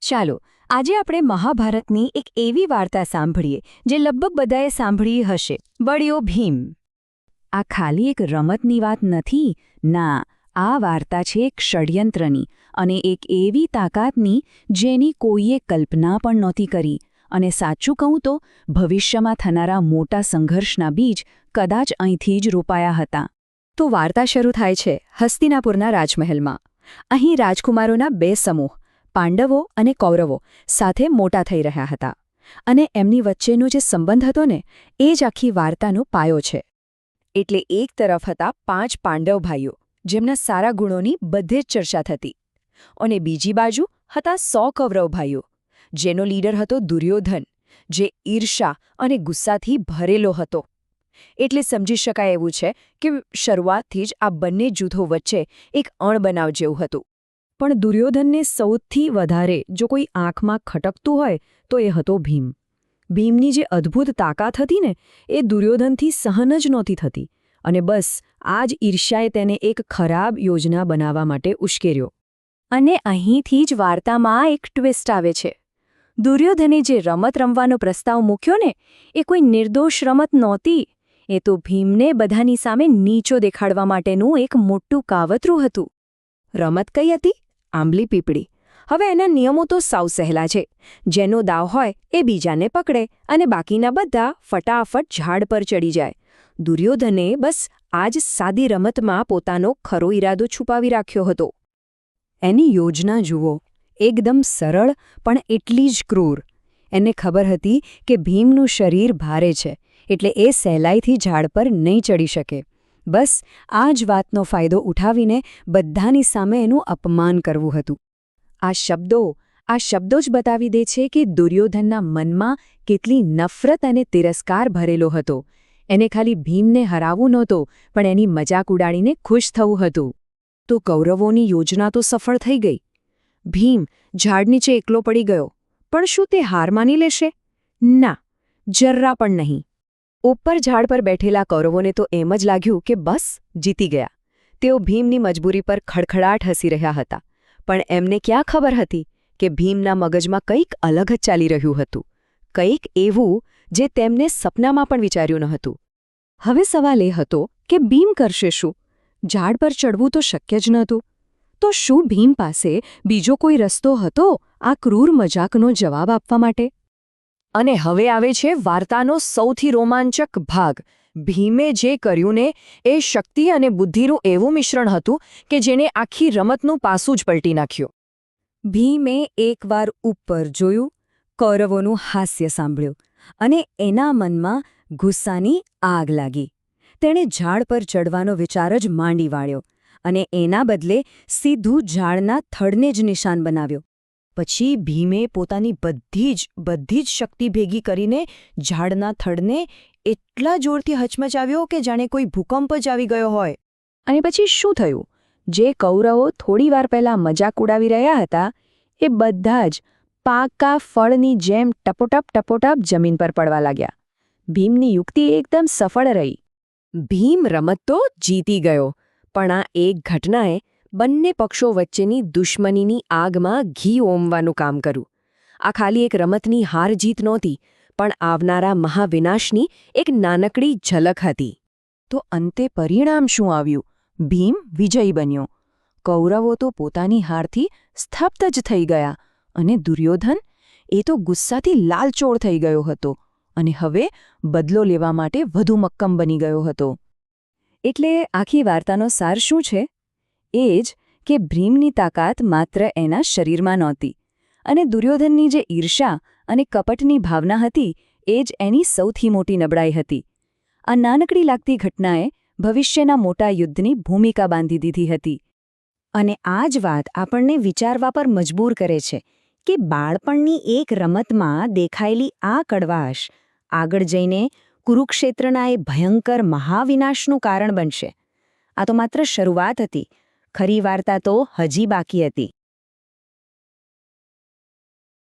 ચાલો આજે આપણે મહાભારતની એક એવી વાર્તા સાંભળીએ જે લગભગ બધાએ સાંભળી હશે, બળ્યો ભીમ. આ ખાલી એક રમતની વાત નથી, ના, આ વાર્તા છે એક ષડયંત્રની અને એક એવી તાકાતની જેની કોઈએ કલ્પના પણ નહોતી કરી. અને સાચું કહું તો ભવિષ્યમાં થનારા મોટા સંઘર્ષના બીજ કદાચ અહીંથી જ રોપાયા હતા. તો વાર્તા શરૂ થાય છે હસ્તિનાપુરના રાજમહેલમાં. અહીં રાજકુમારોના બે સમૂહ, પાંડવો અને કૌરવો, સાથે મોટા થઈ રહ્યા હતા. અને એમની વચ્ચેનો જે સંબંધ હતો ને, એ જ આખી વાર્તાનો પાયો છે. એટલે એક તરફ હતા 5 પાંડવ ભાઈઓ, જેમના સારા ગુણોની બધે જ ચર્ચા થતી. અને બીજી બાજુ હતા 100 કૌરવ ભાઈઓ, જેનો લીડર હતો દુર્યોધન, જે ઈર્ષા અને ગુસ્સાથી ભરેલો હતો. એટલે સમજી શકાય એવું છે કે શરૂઆતથી જ આ બંને જૂથો વચ્ચે એક અણબનાવ જેવું હતું. પણ દુર્યોધનને સૌથી વધારે જો કોઈ આંખમાં ખટકતું હોય તો એ હતો ભીમ. ભીમની જે અદ્ભુત તાકાત હતી ને, એ દુર્યોધનથી સહન જ નહોતી થતી. અને બસ આ જ ઈર્ષ્યાએ તેને એક ખરાબ યોજના બનાવવા માટે ઉશ્કેર્યો. અને અહીંથી જ વાર્તામાં એક ટ્વિસ્ટ આવે છે. દુર્યોધને જે રમત રમવાનો પ્રસ્તાવ મૂક્યો ને, એ કોઈ નિર્દોષ રમત નહોતી. એ તો ભીમને બધાની સામે નીચો દેખાડવા માટેનું એક મોટું કાવતરું હતું. રમત કઈ હતી? આંબલી પીપળી. હવે એના નિયમો તો સાવ સહેલા છે. જેનો દાવ હોય એ બીજાને પકડે અને બાકીના બધા ફટાફટ ઝાડ પર ચડી જાય. દુર્યોધને બસ આ જ સાદી રમતમાં પોતાનો ખરો ઈરાદો છુપાવી રાખ્યો હતો. એની યોજના જુઓ, એકદમ સરળ પણ એટલી જ ક્રૂર. એને ખબર હતી કે ભીમનું શરીર ભારે છે, એટલે એ સહેલાઈથી ઝાડ પર નહીં ચડી શકે. બસ આ જ વાતનો ફાયદો ઉઠાવીને બધાની સામે એનું અપમાન કરવું હતું. આ શબ્દો જ બતાવી દે છે કે દુર્યોધનના મનમાં કેટલી નફરત અને તિરસ્કાર ભરેલો હતો. એને ખાલી ભીમને હરાવવું નહોતો, પણ એની મજાક ઉડાડીને ખુશ થવું હતું. તો કૌરવોની યોજના તો સફળ થઈ ગઈ. ભીમ ઝાડ નીચે એકલો પડી ગયો. પણ શું તે હાર માની લેશે? ના, જરા પણ નહીં. ઉપર ઝાડ પર બેઠેલા કૌરવોને તો એમ જ લાગ્યું કે બસ જીતી ગયા. તેઓ ભીમની મજબૂરી પર ખડખડાટ હસી રહ્યા હતા. પણ એમને ક્યાં ખબર હતી કે ભીમના મગજમાં કંઈક અલગ જ ચાલી રહ્યું હતું. કંઈક એવું જે તેમને સપનામાં પણ વિચાર્યું ન હતું. હવે સવાલ એ હતો કે ભીમ કરશે શું? ઝાડ પર ચડવું તો શક્ય જ નહોતું. તો શું ભીમ પાસે બીજો કોઈ રસ્તો હતો આ ક્રૂર મજાકનો જવાબ આપવા માટે? અને હવે આવે છે વાર્તાનો સૌથી રોમાંચક ભાગ. ભીમે જે કર્યું ને, એ શક્તિ અને બુદ્ધિનું એવું મિશ્રણ હતું કે જેને આખી રમતનું પાસું જ પલટી નાખ્યું. ભીમે એકવાર ઉપર જોયું, કૌરવોનું હાસ્ય સાંભળ્યું અને એના મનમાં ગુસ્સાની આગ લાગી. તેણે ઝાડ પર ચડવાનો વિચાર જ માંડી વાળ્યો અને એના બદલે સીધું ઝાડના થડને જ નિશાન બનાવ્યો. પછી ભીમે પોતાની બધી જ શક્તિ ભેગી કરીને ઝાડના થડને એટલા જોરથી હચમચાવ્યો કે જાણે કોઈ ભૂકંપ જ આવી ગયો હોય. અને પછી શું થયું? જે કૌરવો થોડીવાર પહેલાં મજાક ઉડાવી રહ્યા હતા, એ બધા જ પાકા ફળની જેમ ટપોટપ જમીન પર પડવા લાગ્યા. ભીમની યુક્તિ એકદમ સફળ રહી. ભીમ રમત તો જીતી ગયો, પણ આ એક ઘટનાએ બંને પક્ષો વચ્ચેની દુશ્મનીની આગમાં ઘી ઓમવાનું કામ કર્યું. આ ખાલી એક રમતની હાર-જીત નહોતી, પણ આવનારા મહાવિનાશની એક નાનકડી ઝલક હતી. તો અંતે પરિણામ શું આવ્યું? ભીમ વિજયી બન્યો. કૌરવો તો પોતાની હારથી સ્તબ્ધ જ થઈ ગયા અને દુર્યોધન, એ તો ગુસ્સાથી લાલચોળ થઈ ગયો હતો અને હવે બદલો લેવા માટે વધુ મક્કમ બની ગયો હતો. એટલે આખી વાર્તાનો સાર શું છે? એ જ કે ભીમની તાકાત માત્ર એના શરીરમાં નહોતી, અને દુર્યોધનની જે ઈર્ષા અને કપટની ભાવના હતી, એ જ એની સૌથી મોટી નબળાઈ હતી. આ નાનકડી લાગતી ઘટનાએ ભવિષ્યના મોટા યુદ્ધની ભૂમિકા બાંધી દીધી હતી. અને આ જ વાત આપણને વિચારવા પર મજબૂર કરે છે કે બાળપણની એક રમતમાં દેખાયેલી આ કડવાશ આગળ જઈને કુરુક્ષેત્રના એ ભયંકર મહાવિનાશનું કારણ બનશે. આ તો માત્ર શરૂઆત હતી. ખરી વાર્તા તો હજી બાકી હતી.